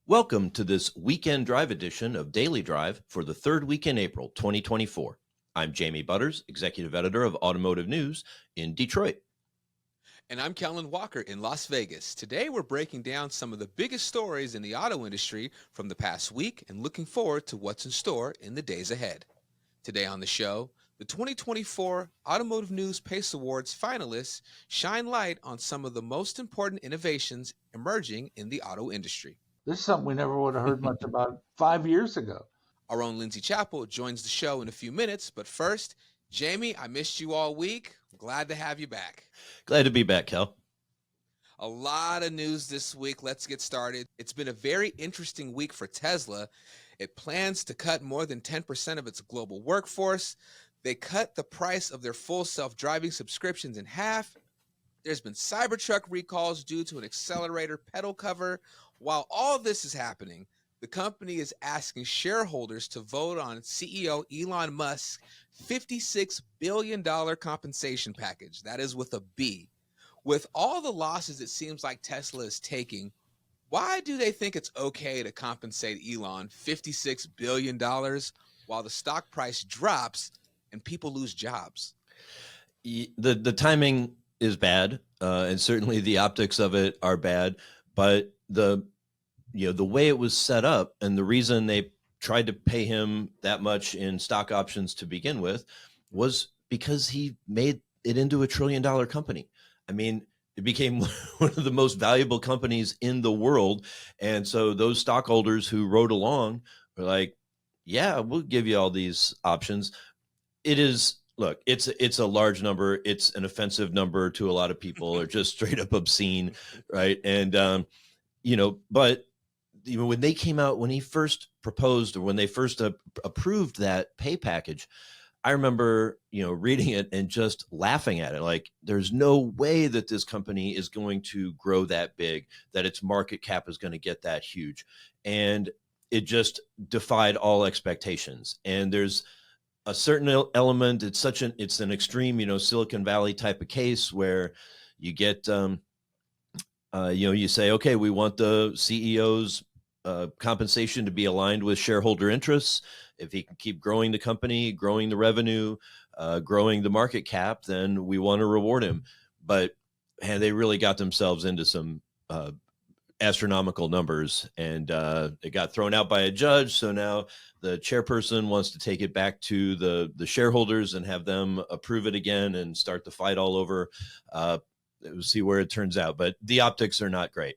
Welcome to this weekend drive edition of Daily Drive for the third week in April 2024. I'm Jamie Butters, Executive Editor of Automotive News in Detroit. And I'm Kellen Walker in Las Vegas. Today we're breaking down some of the biggest stories in the auto industry from the past week and looking forward to what's in store in the days ahead. Today on the show, the 2024 Automotive News PACE Awards finalists shine light on some of the most important innovations emerging in the auto industry. This is something we never would have heard much about 5 years ago. Our own Lindsay Chappell joins the show in a few minutes, but first, Jamie, I missed you all week. Glad to have you back. Glad to be back, Kel. A lot of news this week. Let's get started. It's been a very interesting week for Tesla. It plans to cut more than 10% of its global workforce. They cut the price of their full self-driving subscriptions in half. There's been Cybertruck recalls due to an accelerator pedal cover. While all this is happening, the company is asking shareholders to vote on CEO Elon Musk's $56 billion compensation package. That is with a B. With all the losses it seems like Tesla is taking, why do they think it's okay to compensate Elon $56 billion while the stock price drops and people lose jobs? The timing is bad, and certainly the optics of it are bad, but the way it was set up and the reason they tried to pay him that much in stock options to begin with was because he made it into $1 trillion company. I mean, it became one of the most valuable companies in the world. And so those stockholders who rode along were like, yeah, we'll give you all these options. Look, it's a large number. It's an offensive number to a lot of people, or just straight up obscene, right? And, but when they came out, when he first proposed, or when they first approved that pay package, I remember, reading it and just laughing at it. Like, there's no way that this company is going to grow that big, that its market cap is going to get that huge. And it just defied all expectations. And there's a certain element. It's an extreme, Silicon Valley type of case where you get, you say, okay, we want the CEO's compensation to be aligned with shareholder interests. If he can keep growing the company, growing the revenue, growing the market cap, then we want to reward him. But they really got themselves into some astronomical numbers, and it got thrown out by a judge. So now the chairperson wants to take it back to the shareholders and have them approve it again and start the fight all over. We'll see where it turns out, but the optics are not great.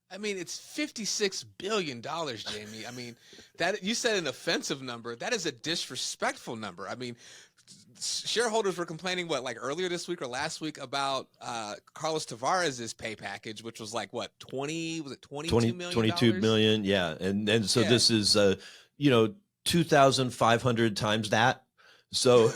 I mean, it's $56 billion, Jamie. I mean, that you said an offensive number. That is a disrespectful number. I mean, shareholders were complaining, earlier this week or last week about Carlos Tavares's pay package, which was like, what, 22 million? 22 million, yeah. And so this is, 2,500 times that. So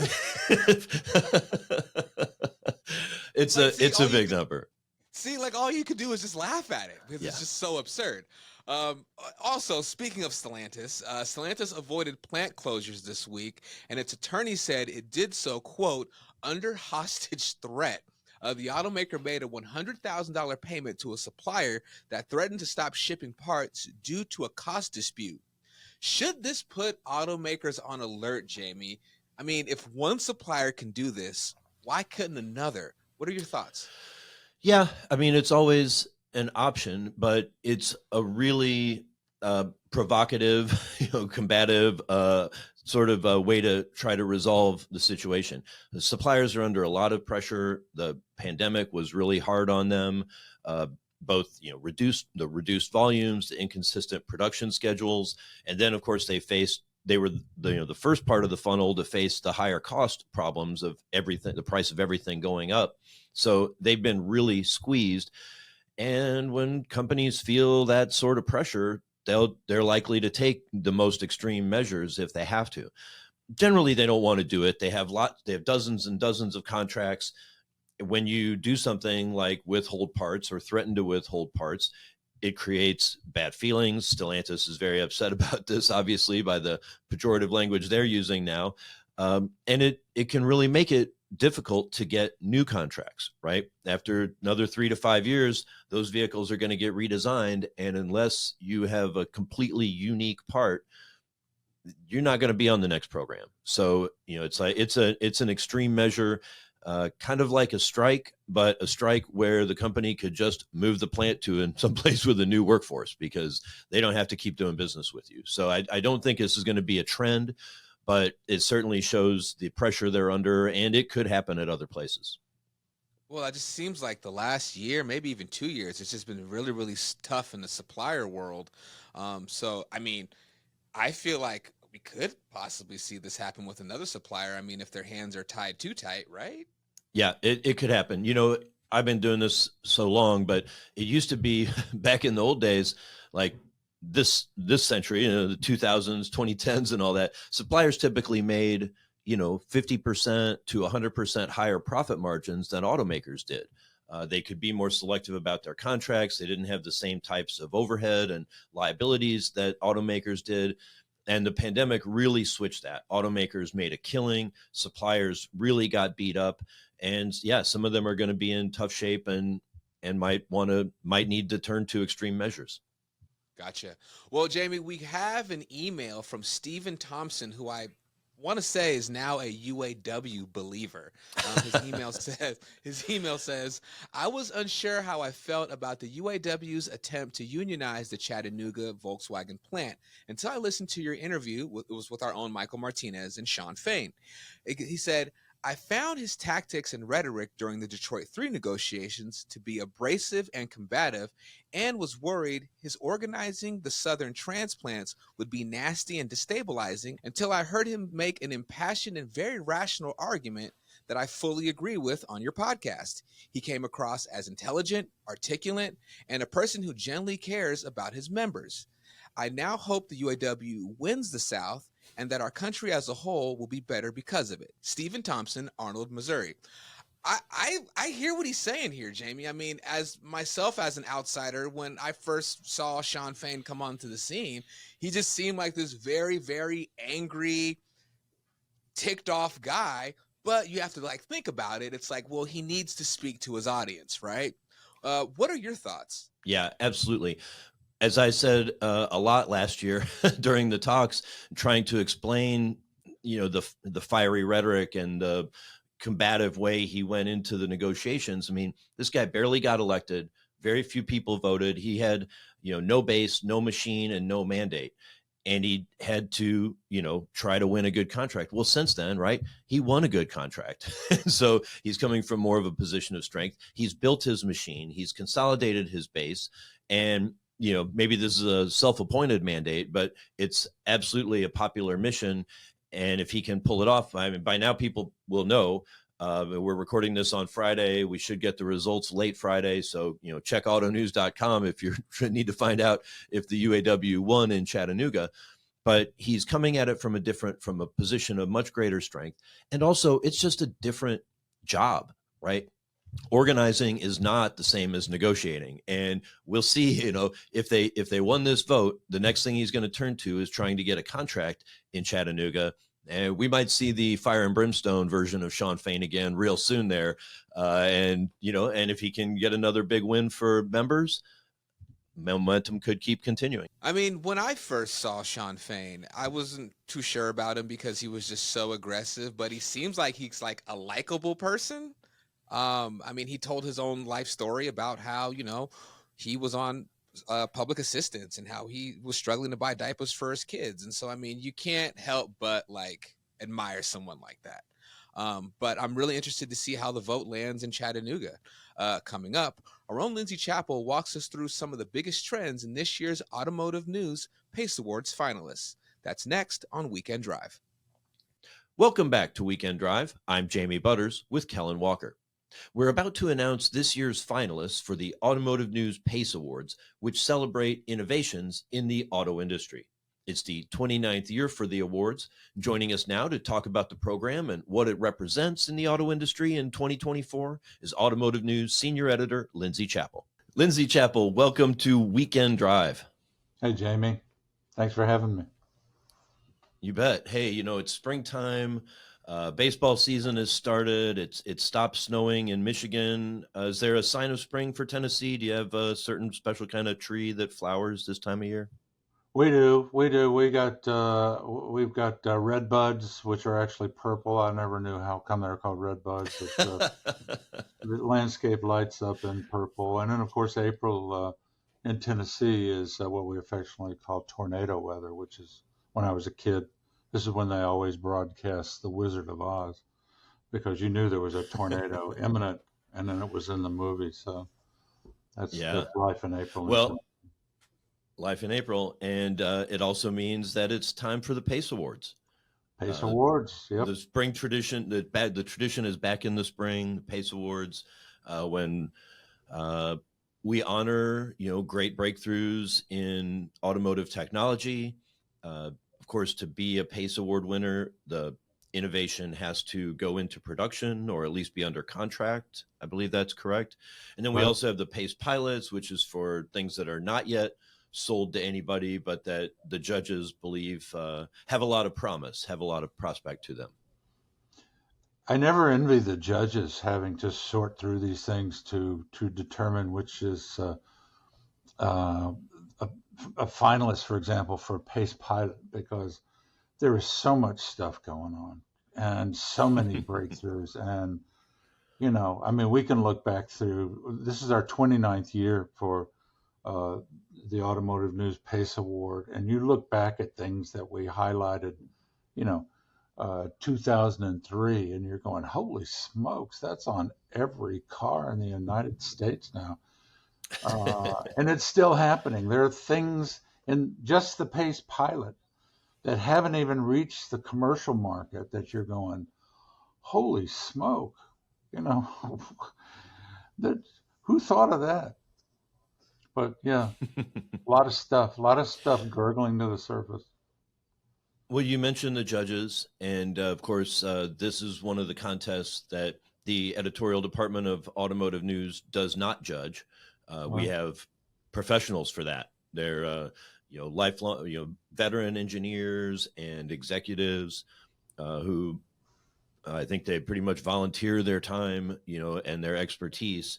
it's a big number. See, all you could do is just laugh at it because it's just so absurd. Also, speaking of Stellantis, Stellantis avoided plant closures this week, and its attorney said it did so, quote, under hostage threat. The automaker made a $100,000 payment to a supplier that threatened to stop shipping parts due to a cost dispute. Should this put automakers on alert, Jamie? I mean, if one supplier can do this, why couldn't another? What are your thoughts? Yeah, I mean, it's always an option, but it's a really provocative, combative sort of a way to try to resolve the situation. The suppliers are under a lot of pressure. The pandemic was really hard on them, both reduced volumes, the inconsistent production schedules, and then of course they were the first part of the funnel to face the higher cost problems of everything, the price of everything going up. So they've been really squeezed. And when companies feel that sort of pressure, they're likely to take the most extreme measures if they have to. Generally, they don't want to do it. They have dozens and dozens of contracts. When you do something like withhold parts or threaten to withhold parts, it creates bad feelings. Stellantis is very upset about this, obviously, by the pejorative language they're using now. And it can really make it difficult to get new contracts, right? After another 3 to 5 years, those vehicles are going to get redesigned. And unless you have a completely unique part, you're not going to be on the next program. So, it's an extreme measure, kind of like a strike, but a strike where the company could just move the plant to in some place with a new workforce because they don't have to keep doing business with you. So I don't think this is going to be a trend, but it certainly shows the pressure they're under, and it could happen at other places. Well, it just seems like the last year, maybe even 2 years, it's just been really, really tough in the supplier world. I feel like we could possibly see this happen with another supplier. I mean, if their hands are tied too tight, right? Yeah, it could happen. I've been doing this so long, but it used to be back in the old days, like this century, the 2000s, 2010s and all that, suppliers typically made, 50% to 100% higher profit margins than automakers did. They could be more selective about their contracts. They didn't have the same types of overhead and liabilities that automakers did. And the pandemic really switched that. Automakers made a killing. Suppliers really got beat up. And yeah, some of them are going to be in tough shape and might need to turn to extreme measures. Gotcha. Well, Jamie, we have an email from Stephen Thompson, who I want to say is now a UAW believer. His email says, I was unsure how I felt about the UAW's attempt to unionize the Chattanooga Volkswagen plant until I listened to your interview. It was with our own Michael Martinez and Sean Fain. He said, I found his tactics and rhetoric during the Detroit 3 negotiations to be abrasive and combative, and was worried his organizing the Southern transplants would be nasty and destabilizing until I heard him make an impassioned and very rational argument that I fully agree with on your podcast. He came across as intelligent, articulate, and a person who genuinely cares about his members. I now hope the UAW wins the South and that our country as a whole will be better because of it. Stephen Thompson, Arnold, Missouri. I hear what he's saying here, Jamie. I mean, as an outsider, when I first saw Sean Fain come onto the scene, he just seemed like this very, very angry, ticked off guy. But you have to think about it. It's like, well, he needs to speak to his audience, right? What are your thoughts? Yeah, absolutely. As I said a lot last year during the talks, trying to explain, the fiery rhetoric and the combative way he went into the negotiations. I mean, this guy barely got elected. Very few people voted. He had, no base, no machine, and no mandate. And he had to, try to win a good contract. Well, since then, right, he won a good contract. So he's coming from more of a position of strength. He's built his machine. He's consolidated his base. And maybe this is a self-appointed mandate, but it's absolutely a popular mission. And if he can pull it off, I mean, by now people will know. We're recording this on Friday. We should get the results late Friday. So, check autonews.com if you need to find out if the UAW won in Chattanooga. But he's coming at it from a position of much greater strength. And also, it's just a different job, right? Organizing is not the same as negotiating, and we'll see, if they won this vote, the next thing he's going to turn to is trying to get a contract in Chattanooga, and we might see the fire and brimstone version of Sean Fain again real soon there. And if he can get another big win for members, momentum could keep continuing. I mean, when I first saw Sean Fain, I wasn't too sure about him because he was just so aggressive, but he seems like he's like a likable person. He told his own life story about how, he was on public assistance and how he was struggling to buy diapers for his kids. And so, you can't help but admire someone like that. But I'm really interested to see how the vote lands in Chattanooga. Coming up, our own Lindsay Chappell walks us through some of the biggest trends in this year's Automotive News PACE Awards finalists. That's next on Weekend Drive. Welcome back to Weekend Drive. I'm Jamie Butters with Kellen Walker. We're about to announce this year's finalists for the Automotive News PACE Awards, which celebrate innovations in the auto industry. It's the 29th year for the awards. Joining us now to talk about the program and what it represents in the auto industry in 2024 is Automotive News Senior Editor Lindsay Chappell. Lindsay Chappell, welcome to Weekend Drive. Hey, Jamie. Thanks for having me. You bet. Hey, it's springtime. Baseball season has started. It stopped snowing in Michigan. Is there a sign of spring for Tennessee? Do you have a certain special kind of tree that flowers this time of year? We do, we do. We've got red buds, which are actually purple. I never knew how come they're called red buds, but the landscape lights up in purple. And then, of course, April in Tennessee is what we affectionately call tornado weather, which is when I was a kid. This is when they always broadcast The Wizard of Oz because you knew there was a tornado imminent, and then it was in the movie. So Yeah. that's life in April. Well, life in April, and it also means that it's time for the PACE Awards. PACE Awards, yep. The spring tradition, the tradition is back in the spring. The PACE Awards, when we honor great breakthroughs in automotive technology. Of course, to be a PACE Award winner, the innovation has to go into production or at least be under contract. I believe that's correct. And then we also have the PACE pilots, which is for things that are not yet sold to anybody, but that the judges believe have a lot of promise, have a lot of prospect to them. I never envy the judges having to sort through these things to determine which is a finalist, for example, for PACE pilot, because there is so much stuff going on and so many breakthroughs. And, I mean, we can look back through, this is our 29th year for the Automotive News PACE Award, and you look back at things that we highlighted, 2003, and you're going, holy smokes, that's on every car in the United States now. And it's still happening. There are things in just the PACE pilot that haven't even reached the commercial market that you're going, holy smoke, that who thought of that? But yeah, a lot of stuff gurgling to the surface. Well, you mentioned the judges, and of course, this is one of the contests that the editorial department of Automotive News does not judge. We have professionals for that. They're lifelong, veteran engineers and executives who I think they pretty much volunteer their time, and their expertise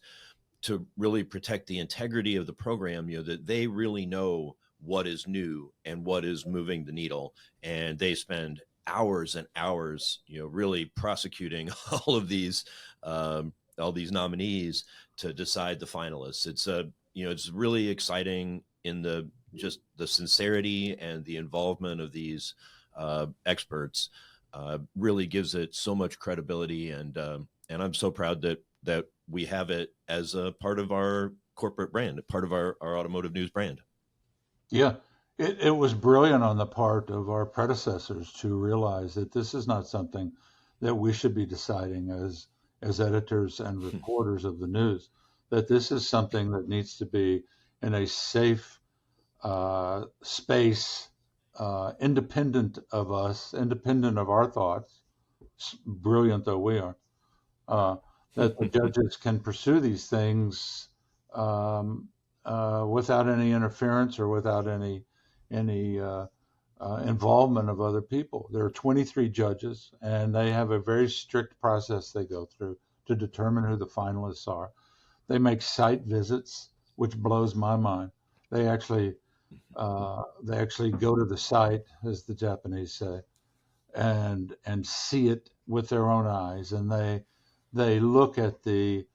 to really protect the integrity of the program. That they really know what is new and what is moving the needle, and they spend hours and hours, really prosecuting all these nominees to decide the finalists. It's really exciting in the sincerity and the involvement of these experts. Really gives it so much credibility, and I'm so proud that we have it as a part of our corporate brand, part of our Automotive News brand. Yeah, it was brilliant on the part of our predecessors to realize that this is not something that we should be deciding as editors and reporters of the news, that this is something that needs to be in a safe space, independent of us, independent of our thoughts, brilliant though we are, that the judges can pursue these things without any interference or without any involvement of other people. There are 23 judges, and they have a very strict process they go through to determine who the finalists are. They make site visits, which blows my mind. They actually go to the site, as the Japanese say, and see it with their own eyes, and they look at the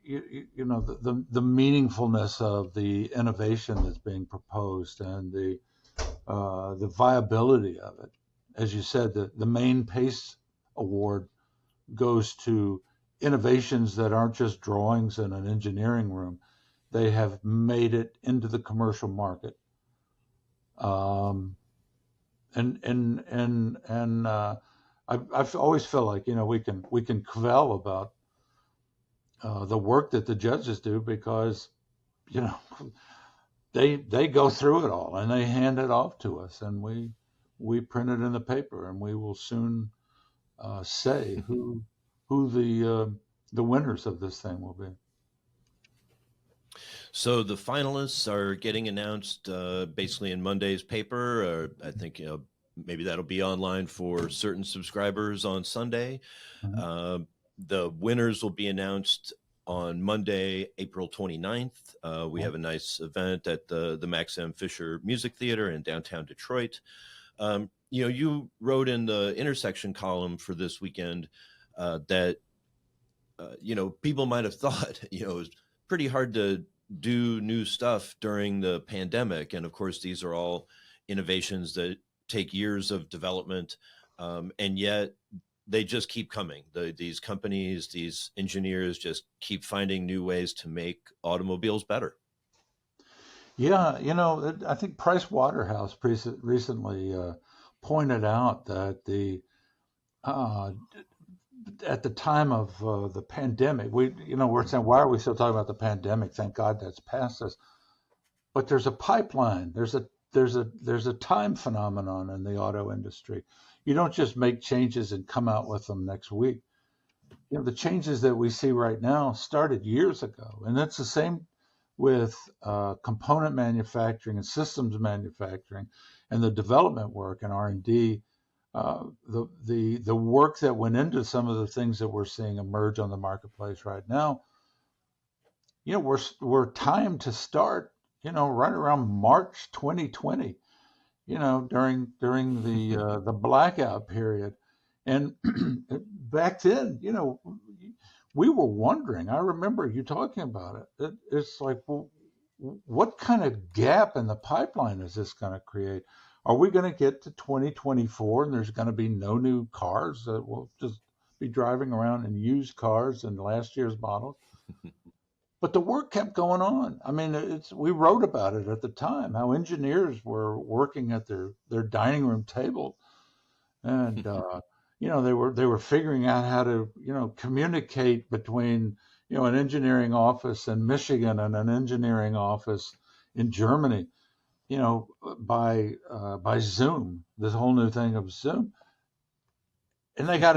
the meaningfulness of the innovation that's being proposed and the viability of it. As you said, the main PACE award goes to innovations that aren't just drawings in an engineering room. They have made it into the commercial market. I've always felt like we can cavil about the work that the judges do because they go through it all and they hand it off to us, and we print it in the paper, and we will soon say who the winners of this thing will be. So the finalists are getting announced basically in Monday's paper, or I think maybe that'll be online for certain subscribers on Sunday. Mhm. The winners will be announced on Monday, April 29th. We Yeah. have a nice event at the Max M. Fisher Music Theater in downtown Detroit. You wrote in the intersection column for this weekend that people might have thought it was pretty hard to do new stuff during the pandemic, and of course these are all innovations that take years of development, and yet they just keep coming. These companies, these engineers just keep finding new ways to make automobiles better. Yeah, I think Price Waterhouse recently pointed out that uh, at the time of the pandemic, we're saying, why are we still talking about the pandemic? Thank God that's past us. But there's a pipeline. There's a time phenomenon in the auto industry. You don't just make changes and come out with them next week. The changes that we see right now started years ago, and that's the same with component manufacturing and systems manufacturing, and the development work and R&D. The work that went into some of the things that we're seeing emerge on the marketplace right now, we're timed to start, right around March 2020, during the blackout period. And back then, we were wondering. I remember you talking about it. It's like, well, what kind of gap in the pipeline is this going to create? Are we going to get to 2024 and there's going to be no new cars that will just be driving around in used cars and last year's models? But the work kept going on. I mean, we wrote about it at the time, how engineers were working at their dining room table, and they were figuring out how to communicate between an engineering office in Michigan and an engineering office in Germany, by Zoom, this whole new thing of Zoom, and they got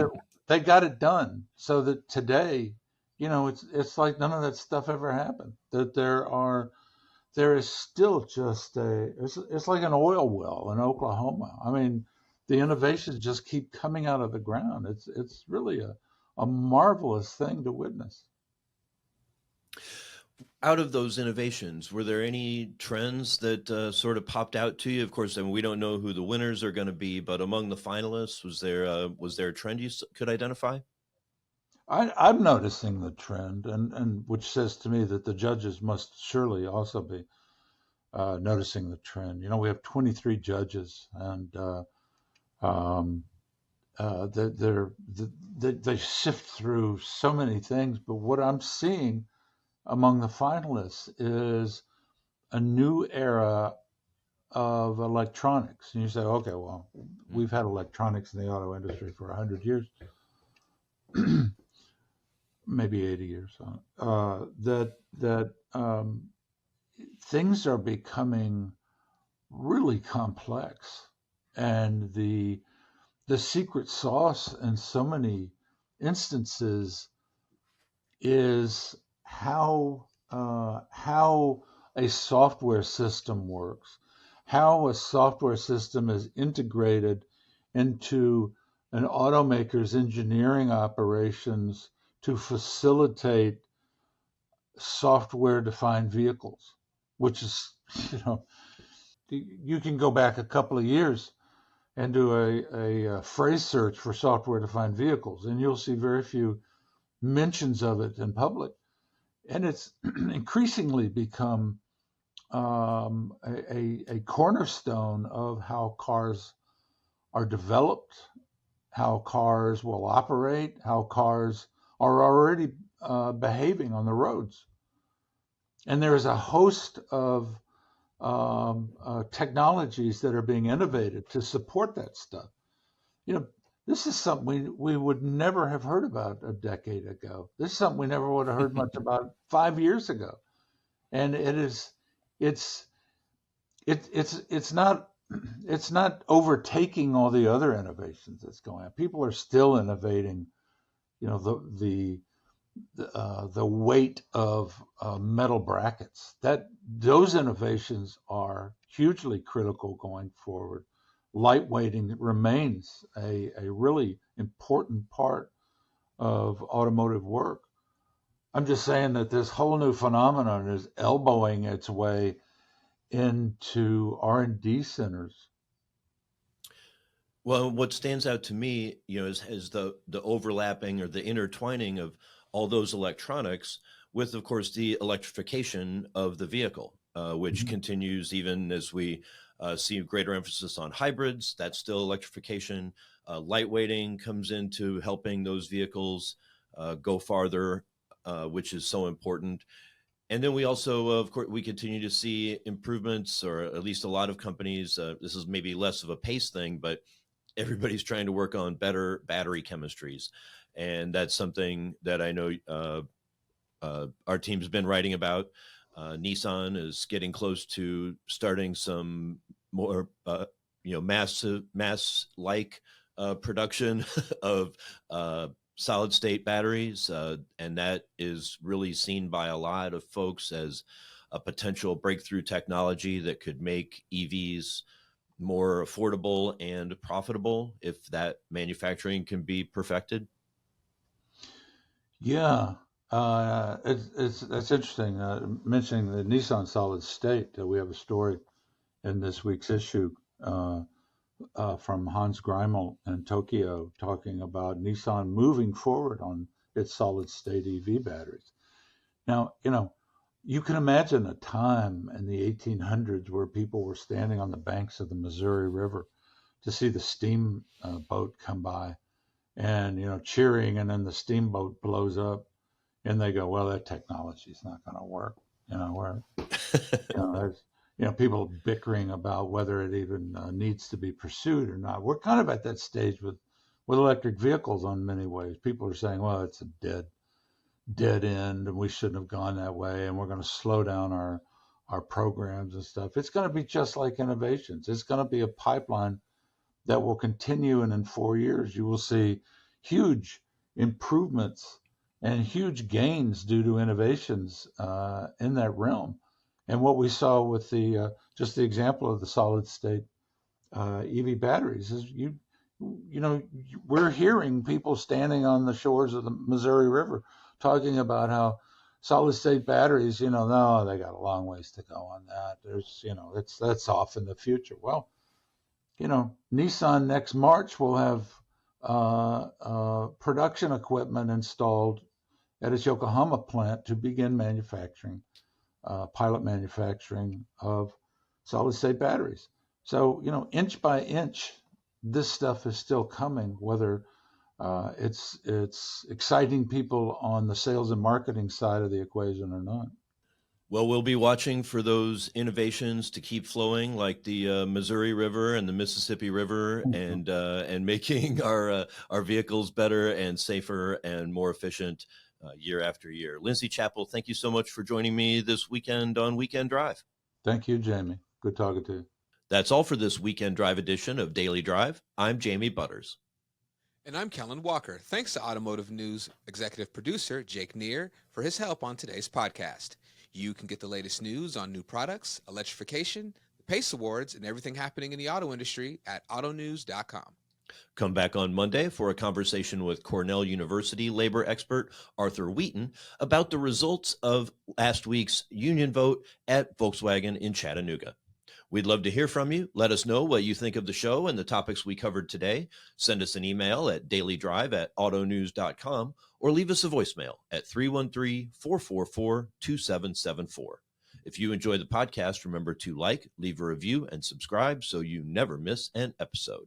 it done so that today, it's like none of that stuff ever happened. That there is still just it's like an oil well in Oklahoma. I mean, the innovations just keep coming out of the ground. It's really a marvelous thing to witness. Out of those innovations, were there any trends that sort of popped out to you? Of course, I mean, we don't know who the winners are going to be, but among the finalists, was there a trend you could identify? I'm noticing the trend, and which says to me that the judges must surely also be noticing the trend. We have 23 judges, and um, they sift through so many things. But what I'm seeing among the finalists is a new era of electronics. And you say, okay, well, we've had electronics in the auto industry for 100 years, maybe 80 years. That things are becoming really complex, and the secret sauce in so many instances is how a software system works, how a software system is integrated into an automaker's engineering operations to facilitate software-defined vehicles, which is, you can go back a couple of years and do a phrase search for software-defined vehicles, and you'll see very few mentions of it in public. And it's increasingly become a cornerstone of how cars are developed, how cars will operate, how cars are already behaving on the roads. And there's a host of technologies that are being innovated to support that stuff. You know, this is something we would never have heard about a decade ago. This is something we never would have heard much about 5 years ago. And it's not it's not overtaking all the other innovations that's going on. People are still innovating. The weight of metal brackets. Those innovations are hugely critical going forward. lightweighting remains a really important part of automotive work. I'm just saying that this whole new phenomenon is elbowing its way into R&D centers. Well, what stands out to me, is the overlapping or the intertwining of all those electronics with, of course, the electrification of the vehicle, which continues even as we see a greater emphasis on hybrids. That's still electrification. Lightweighting comes into helping those vehicles go farther, which is so important. And then we also, of course, we continue to see improvements, or at least a lot of companies. This is maybe less of a pace thing, but everybody's trying to work on better battery chemistries. And that's something that I know our team's been writing about. Nissan is getting close to starting some more, mass-like production of solid state batteries. And that is really seen by a lot of folks as a potential breakthrough technology that could make EVs more affordable and profitable if that manufacturing can be perfected. Yeah, that's interesting. Mentioning the Nissan solid state, we have a story in this week's issue from Hans Greimel in Tokyo talking about Nissan moving forward on its solid state EV batteries. Now, you can imagine a time in the 1800s where people were standing on the banks of the Missouri River to see the steam boat come by and, cheering, and then the steamboat blows up and they go, well, that technology is not going to work. There's, people bickering about whether it even needs to be pursued or not. We're kind of at that stage with electric vehicles on many ways. People are saying, well, it's a dead end and we shouldn't have gone that way, and we're going to slow down our programs and stuff. It's going to be just like innovations. It's going to be a pipeline that will continue, and in 4 years you will see huge improvements and huge gains due to innovations in that realm. And what we saw with just the example of the solid state EV batteries is we're hearing people standing on the shores of the Missouri River talking about how solid state batteries, no, they got a long ways to go on that. There's, that's off in the future. Well, Nissan next March will have production equipment installed at its Yokohama plant to begin manufacturing, pilot manufacturing of solid state batteries. So, inch by inch, this stuff is still coming, whether it's exciting people on the sales and marketing side of the equation or not. Well, we'll be watching for those innovations to keep flowing, like the Missouri River and the Mississippi River, and making our vehicles better and safer and more efficient year after year. Lindsay Chappell, thank you so much for joining me this weekend on Weekend Drive. Thank you, Jamie. Good talking to you. That's all for this Weekend Drive edition of Daily Drive. I'm Jamie Butters. And I'm Kellen Walker. Thanks to Automotive News executive producer Jake Neer for his help on today's podcast. You can get the latest news on new products, electrification, the PACE Awards, and everything happening in the auto industry at autonews.com. Come back on Monday for a conversation with Cornell University labor expert Arthur Wheaton about the results of last week's union vote at Volkswagen in Chattanooga. We'd love to hear from you. Let us know what you think of the show and the topics we covered today. Send us an email at dailydrive@autonews.com or leave us a voicemail at 313-444-2774. If you enjoy the podcast, remember to like, leave a review, and subscribe so you never miss an episode.